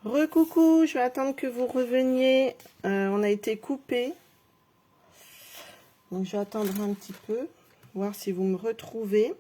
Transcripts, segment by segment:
Recoucou, je vais attendre que vous reveniez. On a été coupé. Donc je vais attendre un petit peu, voir si vous me retrouvez.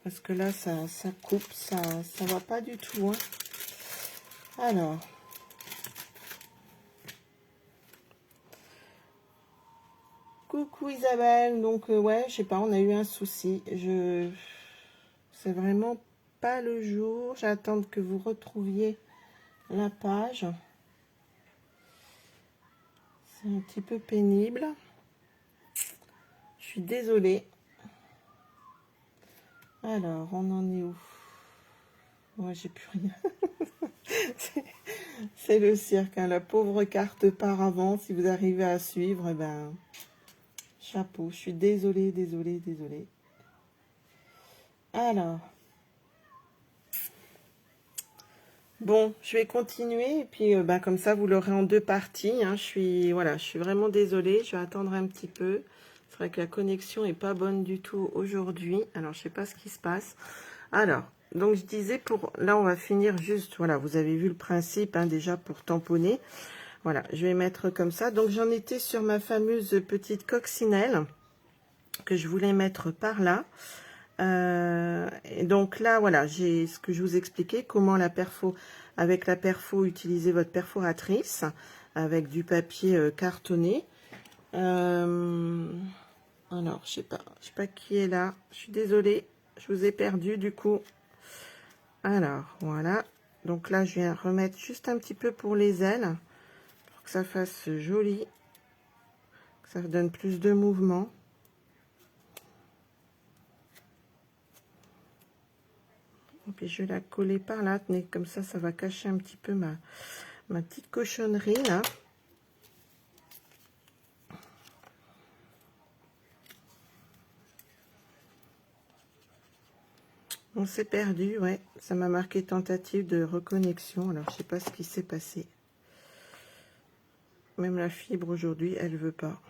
Parce que là, ça coupe, ça va pas du tout. Hein. Alors. Coucou Isabelle. Donc ouais, je sais pas, on a eu un souci. C'est vraiment pas le jour. J'attends que vous retrouviez la page. C'est un petit peu pénible. Je suis désolée. Alors, on en est où? Moi, j'ai plus rien. C'est le cirque, hein. La pauvre carte part avant. Si vous arrivez à suivre, eh ben, chapeau. Je suis désolée, désolée, désolée. Alors. Bon, je vais continuer. Et puis, ben, comme ça, vous l'aurez en deux parties. Hein. Je suis vraiment désolée. Je vais attendre un petit peu. C'est vrai que la connexion n'est pas bonne du tout aujourd'hui. Alors, je sais pas ce qui se passe. Alors, donc je disais, là, on va finir juste, voilà, vous avez vu le principe, hein, déjà pour tamponner. Voilà, je vais mettre comme ça. Donc, j'en étais sur ma fameuse petite coccinelle que je voulais mettre par là. Et donc là, voilà, j'ai ce que je vous expliquais, comment avec la perfo, utiliser votre perforatrice avec du papier cartonné. Alors, je sais pas qui est là. Je suis désolée, je vous ai perdu du coup. Alors, voilà. Donc là, je viens remettre juste un petit peu pour les ailes, pour que ça fasse joli, que ça donne plus de mouvement. Et puis, je vais la coller par là. Tenez, comme ça va cacher un petit peu ma petite cochonnerie, là. On s'est perdu, ouais. Ça m'a marqué tentative de reconnexion. Alors, je sais pas ce qui s'est passé. Même la fibre aujourd'hui, elle veut pas.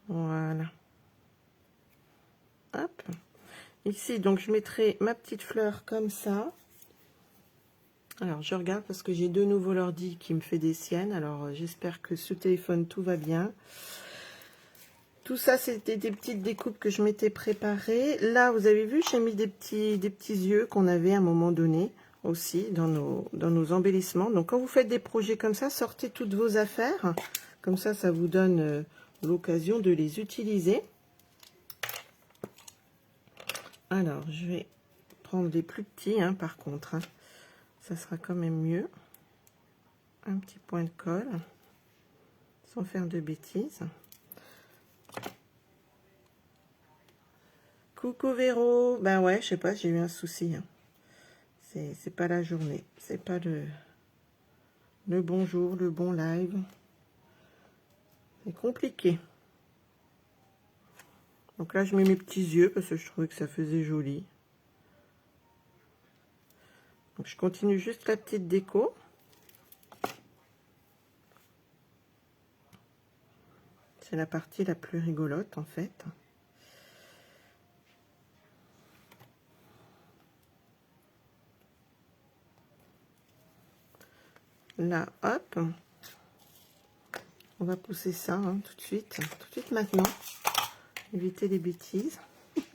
Voilà. Hop. Ici, donc, je mettrai ma petite fleur comme ça. Alors, je regarde parce que j'ai de nouveau l'ordi qui me fait des siennes. Alors, j'espère que ce téléphone, tout va bien. Tout ça, c'était des petites découpes que je m'étais préparées. Là, vous avez vu, j'ai mis des petits yeux qu'on avait à un moment donné aussi dans nos embellissements. Donc, quand vous faites des projets comme ça, sortez toutes vos affaires. Comme ça vous donne l'occasion de les utiliser. Alors, je vais prendre des plus petits, hein, par contre. Hein. Ça sera quand même mieux. Un petit point de colle, sans faire de bêtises. Coucou Véro. Ben ouais, je sais pas, j'ai eu un souci. Hein. C'est pas la journée. C'est pas le bon jour, le bon live. C'est compliqué. Donc là, je mets mes petits yeux parce que je trouvais que ça faisait joli. Donc je continue juste la petite déco. C'est la partie la plus rigolote en fait. Là, hop. On va pousser ça, hein, tout de suite maintenant. Éviter les bêtises.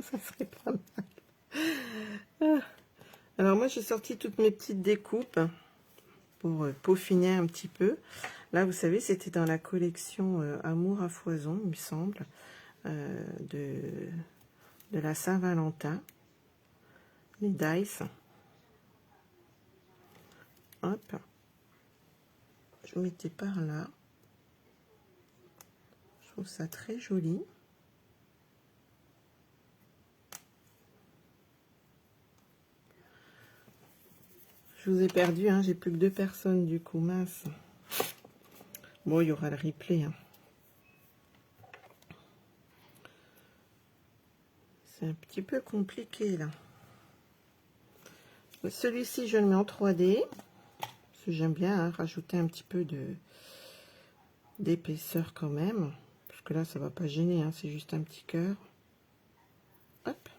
Ça serait pas mal. Alors moi, j'ai sorti toutes mes petites découpes pour peaufiner un petit peu. Là, vous savez, c'était dans la collection Amour à foison, il me semble, de la Saint-Valentin. Les dice. Hop. Je mettais par là. Je trouve ça très joli. Je vous ai perdu, hein, j'ai plus que 2 personnes du coup, mince. Bon, il y aura le replay. Hein. C'est un petit peu compliqué là. Celui-ci, je le mets en 3D. Parce que j'aime bien hein, rajouter un petit peu d'épaisseur quand même. Parce que là, ça va pas gêner, hein, c'est juste un petit cœur. Hop.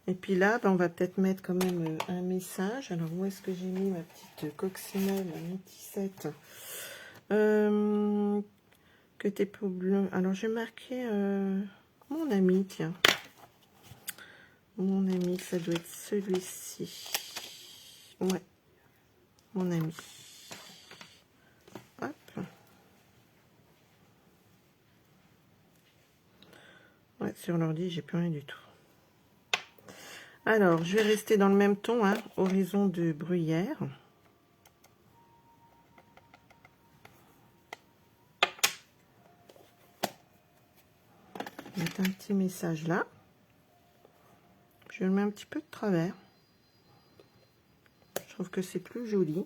Et puis là, ben, on va peut-être mettre quand même un message. Alors, où est-ce que j'ai mis ma petite coccinelle, mon petit set que t'es peau bleue. Alors, je vais marquer mon ami, tiens. Mon ami, ça doit être celui-ci. Ouais, mon ami. Hop. Ouais, sur l'ordi, j'ai plus rien du tout. Alors, je vais rester dans le même ton, hein, horizon de bruyère. Mettre un petit message là. Je le mets un petit peu de travers. Je trouve que c'est plus joli.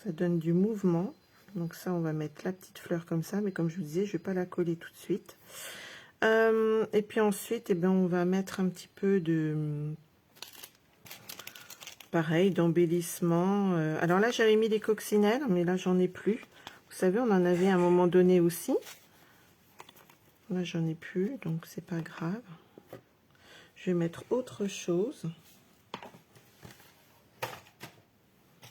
Ça donne du mouvement. Donc ça, on va mettre la petite fleur comme ça. Mais comme je vous disais, je ne vais pas la coller tout de suite. Et puis ensuite, eh ben, on va mettre un petit peu de... Pareil, d'embellissement. Alors là, j'avais mis des coccinelles, mais là, j'en ai plus. Vous savez, on en avait à un moment donné aussi. Là, j'en ai plus, donc c'est pas grave. Je vais mettre autre chose.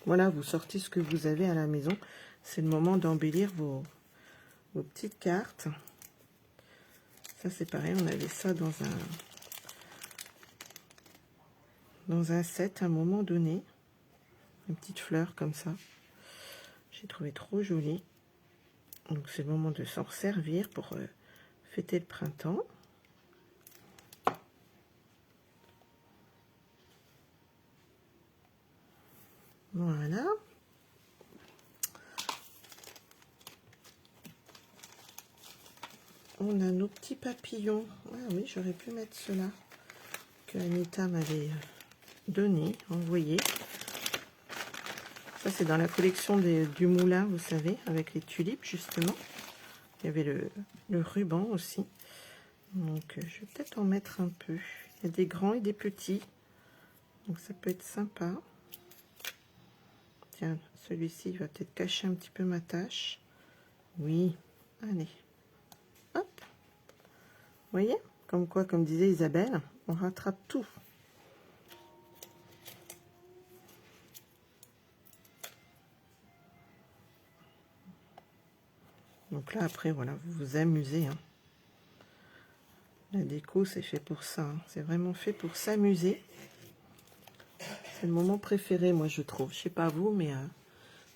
Voilà, vous sortez ce que vous avez à la maison. C'est le moment d'embellir vos petites cartes. Ça, c'est pareil, on avait ça dans un set à un moment donné. Une petite fleur comme ça. J'ai trouvé trop jolie. Donc, c'est le moment de s'en servir pour fêter le printemps. Voilà. On a nos petits papillons. Ah oui, j'aurais pu mettre cela que Anita m'avait donné, envoyé. Ça, c'est dans la collection du moulin, vous savez, avec les tulipes, justement. Il y avait le ruban aussi. Donc, je vais peut-être en mettre un peu. Il y a des grands et des petits. Donc, ça peut être sympa. Tiens, celui-ci va peut-être cacher un petit peu ma tâche. Oui, allez. Hop. Vous voyez? Comme quoi, comme disait Isabelle, on rattrape tout. Donc là, après, voilà, vous vous amusez. Hein. La déco, c'est fait pour ça. Hein. C'est vraiment fait pour s'amuser. C'est le moment préféré, moi, je trouve. Je sais pas vous, mais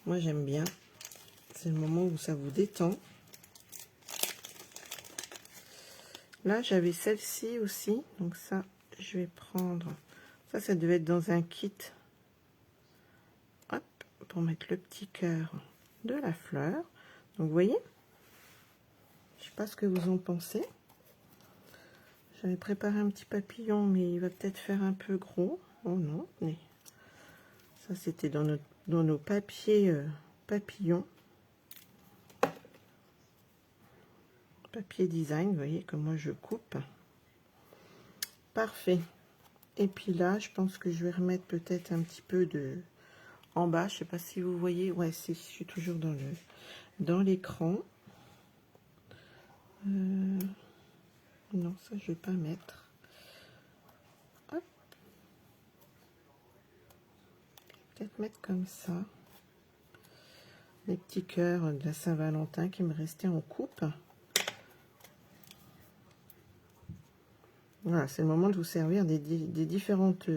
moi, j'aime bien. C'est le moment où ça vous détend. Là, j'avais celle-ci aussi. Donc ça, je vais prendre... Ça devait être dans un kit. Hop, pour mettre le petit cœur de la fleur. Donc, vous voyez? Je sais pas ce que vous en pensez. J'avais préparé un petit papillon, mais il va peut-être faire un peu gros. Oh non, mais... Ça, c'était dans nos papiers papillons. Papier design, vous voyez comme moi je coupe. Parfait. Et puis là, je pense que je vais remettre peut-être un petit peu de... En bas, je sais pas si vous voyez. Ouais, je suis toujours dans l'écran. Non, ça, je vais pas mettre. Hop. Peut-être mettre comme ça. Les petits cœurs de la Saint-Valentin qui me restaient en coupe. Voilà, c'est le moment de vous servir des différentes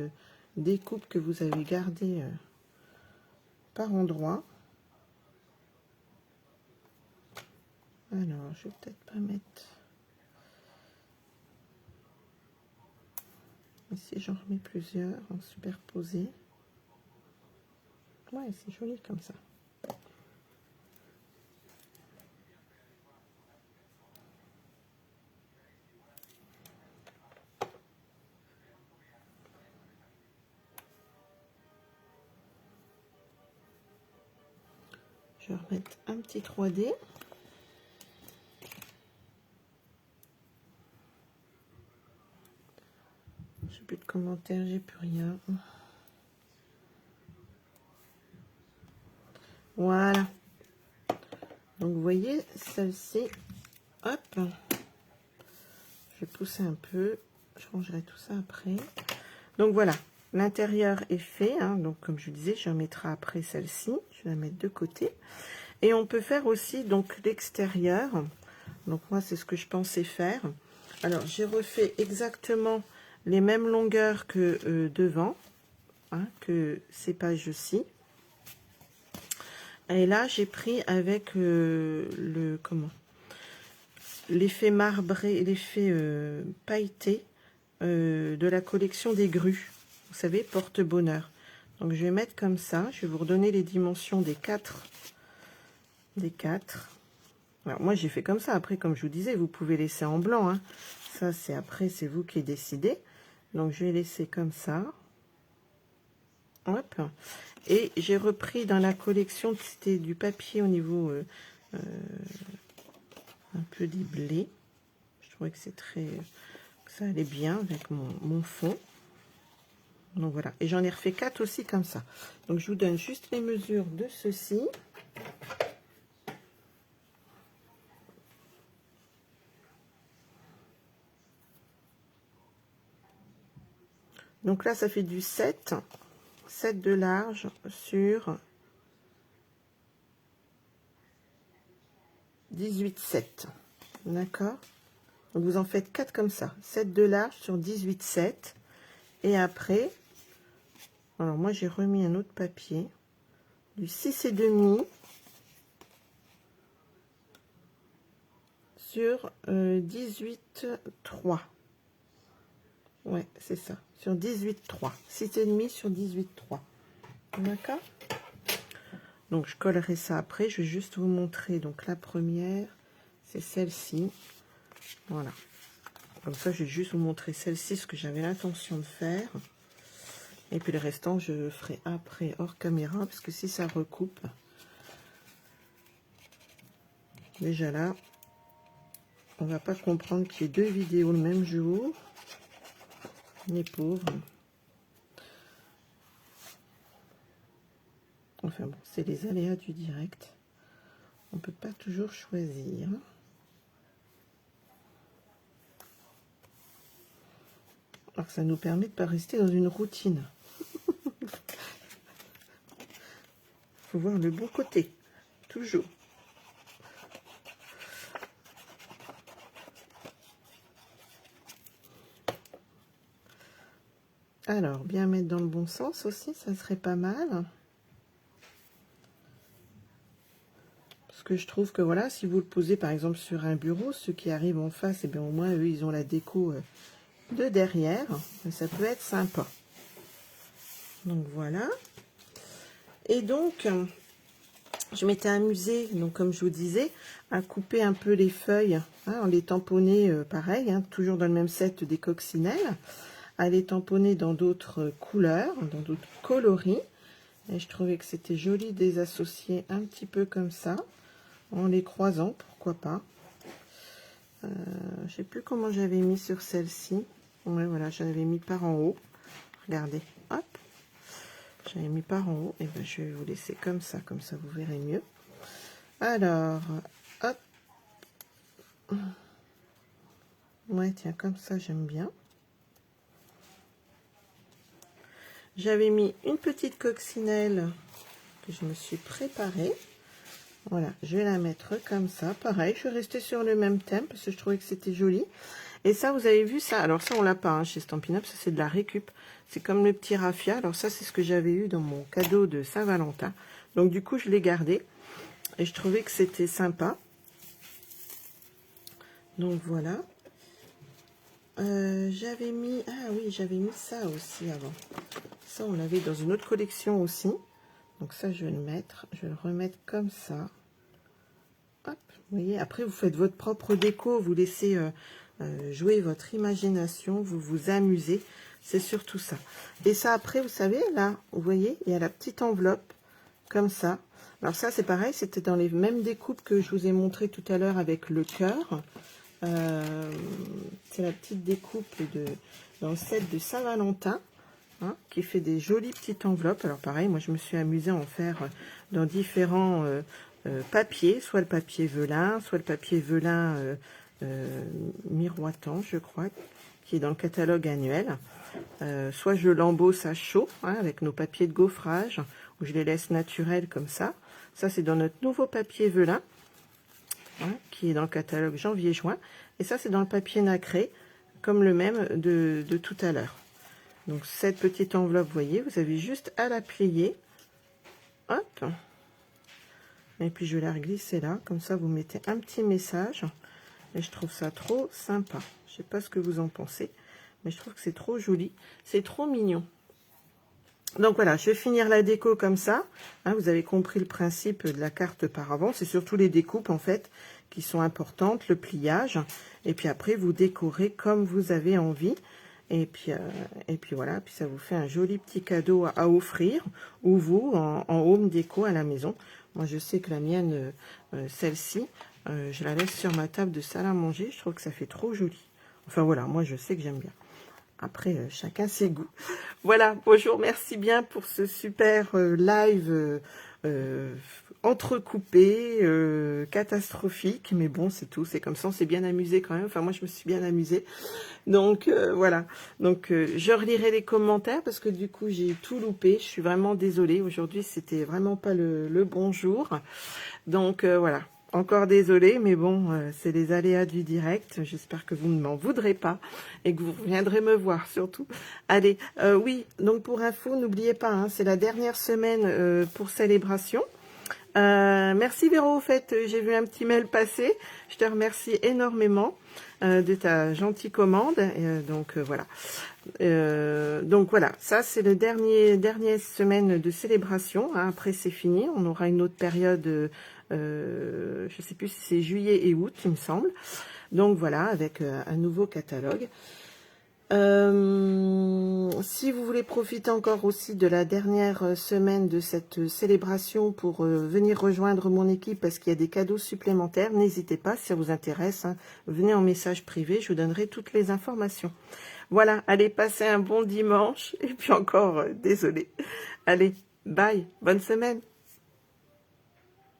découpes que vous avez gardées par endroit. Alors, je vais peut-être pas mettre... Ici, j'en remets plusieurs en superposé. Ouais, c'est joli comme ça. Je vais remettre un petit 3D. J'ai plus de commentaires, j'ai plus rien. Voilà. Donc vous voyez, celle-ci, hop, je vais pousser un peu. je rangerai tout ça après. Donc voilà, l'intérieur est fait, hein. Donc comme je vous disais, je remettrai après celle-ci, je vais la mettre de côté. Et on peut faire aussi donc l'extérieur. Donc moi c'est ce que je pensais faire. Alors j'ai refait exactement les mêmes longueurs que devant, hein, que ces pages-ci. Et là j'ai pris avec l'effet marbré, l'effet pailleté de la collection des grues. Vous savez, porte-bonheur. Donc je vais mettre comme ça. Je vais vous redonner les dimensions des quatre. Alors moi j'ai fait comme ça. Après, comme je vous disais, vous pouvez laisser en blanc, hein. Ça c'est après, c'est vous qui décidez. Donc je vais laisser comme ça. Hop. Et j'ai repris dans la collection, c'était du papier au niveau un peu des blés. Je trouvais que c'est très... ça allait bien avec mon fond. Donc voilà. Et j'en ai refait 4 aussi comme ça. Donc je vous donne juste les mesures de ceci. Donc là, ça fait du 7 de large sur 18,7. D'accord? Donc vous en faites 4 comme ça. 7 de large sur 18,7. Et après, alors moi j'ai remis un autre papier. Du 6,5 sur 18,3. Ouais, c'est ça. Sur 18,3. 6,5 sur 18,3. D'accord? Donc je collerai ça après. Je vais juste vous montrer. Donc la première, c'est celle-ci. Voilà. Comme ça, je vais juste vous montrer celle-ci, ce que j'avais l'intention de faire. Et puis le restant, je ferai après hors caméra, parce que si ça recoupe, déjà là, on va pas comprendre qu'il y ait 2 vidéos le même jour. Les pauvres. Enfin bon, c'est les aléas du direct. On peut pas toujours choisir. Alors ça nous permet de pas rester dans une routine. Faut voir le bon côté, toujours. Alors, bien mettre dans le bon sens aussi, ça serait pas mal. Parce que je trouve que voilà, si vous le posez par exemple sur un bureau, ceux qui arrivent en face, et bien au moins eux, ils ont la déco de derrière. Et ça peut être sympa. Donc voilà. Et donc, je m'étais amusée, donc comme je vous disais, à couper un peu les feuilles, hein, en les tamponner pareil, hein, toujours dans le même set des coccinelles, à les tamponner dans d'autres couleurs, dans d'autres coloris. Et je trouvais que c'était joli de les associer un petit peu comme ça, en les croisant, pourquoi pas. Je sais plus comment j'avais mis sur celle-ci. Ouais, voilà, j'avais mis par en haut. Regardez, hop. J'avais mis par en haut. Et ben, je vais vous laisser comme ça vous verrez mieux. Alors, hop. Ouais, tiens, comme ça, j'aime bien. J'avais mis une petite coccinelle que je me suis préparée. Voilà, je vais la mettre comme ça. Pareil, je suis restée sur le même thème parce que je trouvais que c'était joli. Et ça, vous avez vu ça? Alors ça, on l'a pas hein, chez Stampin' Up, ça c'est de la récup. C'est comme le petit raffia. Alors ça, c'est ce que j'avais eu dans mon cadeau de Saint-Valentin. Donc du coup, je l'ai gardé. Et je trouvais que c'était sympa. Donc voilà. J'avais mis... Ah oui, j'avais mis ça aussi avant. Ça, on l'avait dans une autre collection aussi. Donc ça, je vais le mettre. Je vais le remettre comme ça. Hop, vous voyez. Après, vous faites votre propre déco. Vous laissez jouer votre imagination. Vous vous amusez. C'est surtout ça. Et ça, après, vous savez, là, vous voyez, il y a la petite enveloppe. Comme ça. Alors ça, c'est pareil. C'était dans les mêmes découpes que je vous ai montré tout à l'heure avec le cœur. C'est la petite découpe dans le set de Saint-Valentin, hein, qui fait des jolies petites enveloppes. Alors pareil, moi je me suis amusée à en faire dans différents papiers, soit le papier velin, soit le papier velin miroitant, je crois, qui est dans le catalogue annuel. Soit je l'embosse à chaud, hein, avec nos papiers de gaufrage, ou je les laisse naturels comme ça. Ça, c'est dans notre nouveau papier velin, hein, qui est dans le catalogue janvier-juin. Et ça, c'est dans le papier nacré, comme le même de tout à l'heure. Donc, cette petite enveloppe, vous voyez, vous avez juste à la plier. Hop. Et puis, je vais la reglisser là. Comme ça, vous mettez un petit message. Et je trouve ça trop sympa. Je sais pas ce que vous en pensez, mais je trouve que c'est trop joli. C'est trop mignon. Donc voilà, je vais finir la déco comme ça. Hein, vous avez compris le principe de la carte par avant. C'est surtout les découpes, en fait, qui sont importantes, le pliage. Et puis après, vous décorez comme vous avez envie. Et puis voilà, puis ça vous fait un joli petit cadeau à offrir, ou vous, en home déco à la maison. Moi, je sais que la mienne, celle-ci, je la laisse sur ma table de salle à manger. Je trouve que ça fait trop joli. Enfin voilà, moi, je sais que j'aime bien. Après, chacun ses goûts. Voilà, bonjour, merci bien pour ce super live entrecoupé, catastrophique. Mais bon, c'est tout, c'est comme ça, on s'est bien amusé quand même. Enfin, moi, je me suis bien amusée. Donc, voilà. Donc, je relirai les commentaires parce que du coup, j'ai tout loupé. Je suis vraiment désolée. Aujourd'hui, c'était vraiment pas le bon jour. Donc, voilà. Encore désolée, mais bon, c'est les aléas du direct. J'espère que vous ne m'en voudrez pas et que vous viendrez me voir surtout. Allez, oui, donc pour info, n'oubliez pas, hein, c'est la dernière semaine pour célébration. Merci Véro, au fait, j'ai vu un petit mail passer. Je te remercie énormément de ta gentille commande. Donc voilà. Donc voilà, ça c'est le dernière semaine de célébration. Hein. Après c'est fini, on aura une autre période. Je sais plus si c'est juillet et août, il me semble. Donc voilà, avec un nouveau catalogue. Si vous voulez profiter encore aussi de la dernière semaine de cette célébration pour venir rejoindre mon équipe parce qu'il y a des cadeaux supplémentaires, n'hésitez pas, si ça vous intéresse, hein, venez en message privé, je vous donnerai toutes les informations. Voilà, allez, passez un bon dimanche, et puis encore, désolé. Allez, bye, bonne semaine.